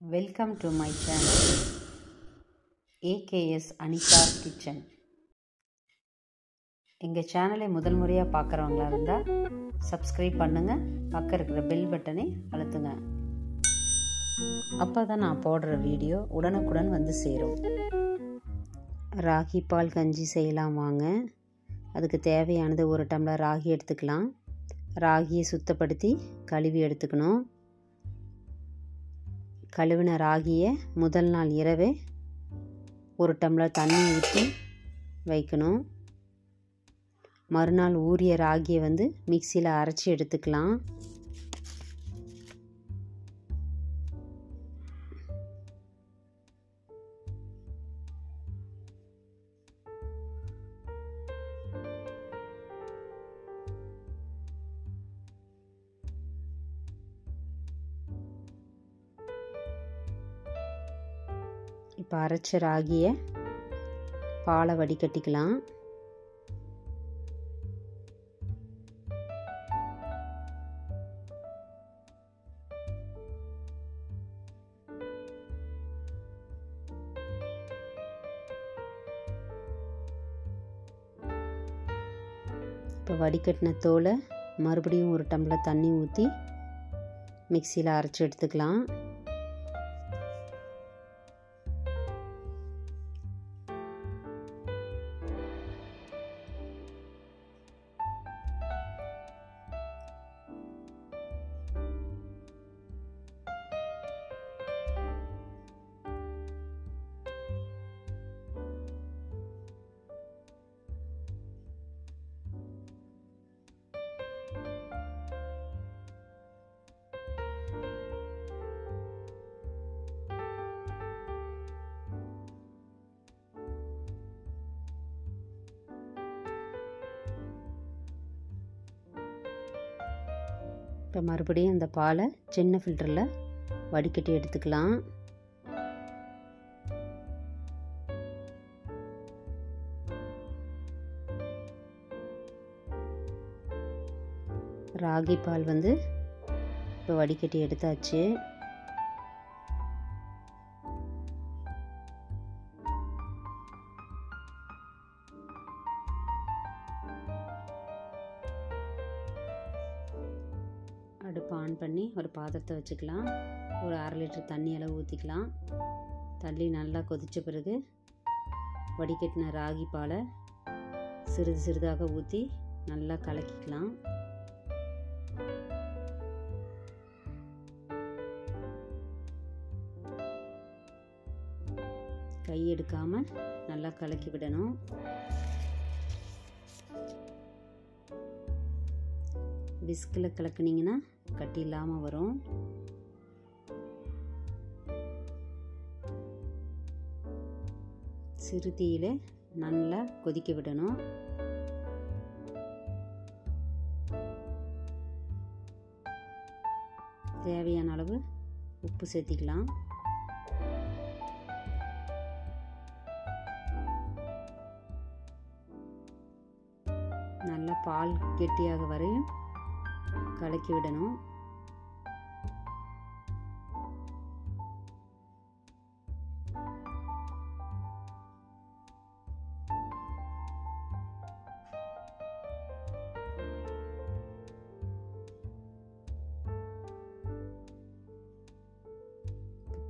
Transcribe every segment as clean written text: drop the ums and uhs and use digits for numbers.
Welcome to my channel AKS Anita's Kitchen. எங்கள் சேனலை முதல் முறையாக பார்க்குறவங்களா இருந்தால் சப்ஸ்கிரைப் பண்ணுங்கள், பக்கம் இருக்கிற பெல் பட்டனை அழுத்துங்க. அப்போ தான் நான் போடுற வீடியோ உடனுக்குடன் வந்து சேரும். ராகி பால் கஞ்சி செய்யலாம் வாங்க. அதுக்கு தேவையானது 1 டம்ளர் ராகி எடுத்துக்கலாம். ராகியை சுத்தப்படுத்தி கழுவி எடுத்துக்கணும். கழுவின ராகியை முதல் நாள் இரவே 1 டம்ளர் தண்ணி ஊற்றி வைக்கணும். மறுநாள் ஊறிய ராகியை மிக்சியில் அரைச்சி எடுத்துக்கலாம். இப்போ அரைச்ச ராகியை பாலை வடிகட்டிக்கலாம். இப்போ வடிகட்டின தோலை மறுபடியும் 1 டம்ளர் தண்ணி ஊற்றி மிக்சியில் அரைச்சி எடுத்துக்கலாம். இப்போ மறுபடியும் அந்த பாலை சின்ன ஃபில்டரில் வடிகட்டி எடுத்துக்கலாம். ராகி பால் இப்போ வடிகட்டி எடுத்தாச்சு. அடுப்பு ஆன் பண்ணி ஒரு பாத்திரத்தை வச்சுக்கலாம். ஒரு 1/2 லிட்டர் தண்ணி அளவு ஊற்றிக்கலாம். தண்ணி நல்லா கொதித்த பிறகு வடிகட்டின ராகி பாலை சிறிது சிறிதாக ஊற்றி நல்லா கலக்கிக்கலாம். கை எடுக்காமல் நல்லா கலக்கி விடணும். விஸ்கில் கலக்குனீங்கன்னா கட்டி இல்லாமல் வரும். சிறு தீயில நல்லா கொதிக்க விடணும். தேவையான அளவு உப்பு சேர்த்திக்கலாம். நல்லா பால் கெட்டியாக வரையும் கலக்கி விடணும்.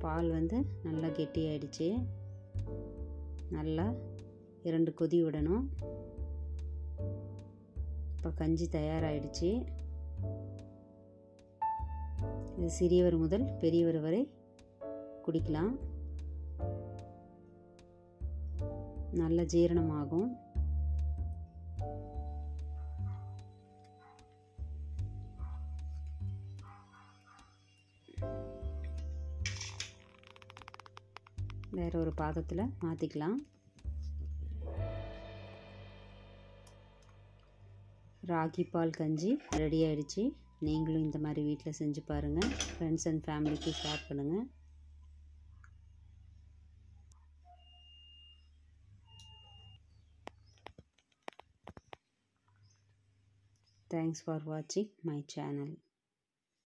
பால் நல்லா கெட்டியாயிடுச்சு. நல்லா 2 கொதி விடணும். இப்போ கஞ்சி தயாராகிடுச்சு. இது சிறியவர் முதல் பெரியவர் வரை குடிக்கலாம். நல்ல ஜீரணமாகும். வேற ஒரு பாத்திரத்தில் மாற்றிக்கலாம். ராகி பால் கஞ்சி ரெடி ஆயிடுச்சு. நீங்களும் இந்த மாதிரி வீட்டில் செஞ்சு பாருங்கள். ஃப்ரெண்ட்ஸ் அண்ட் ஃபேமிலிக்கு ஷேர் பண்ணுங்கள். தேங்க்ஸ் ஃபார் வாட்சிங் மை சேனல்.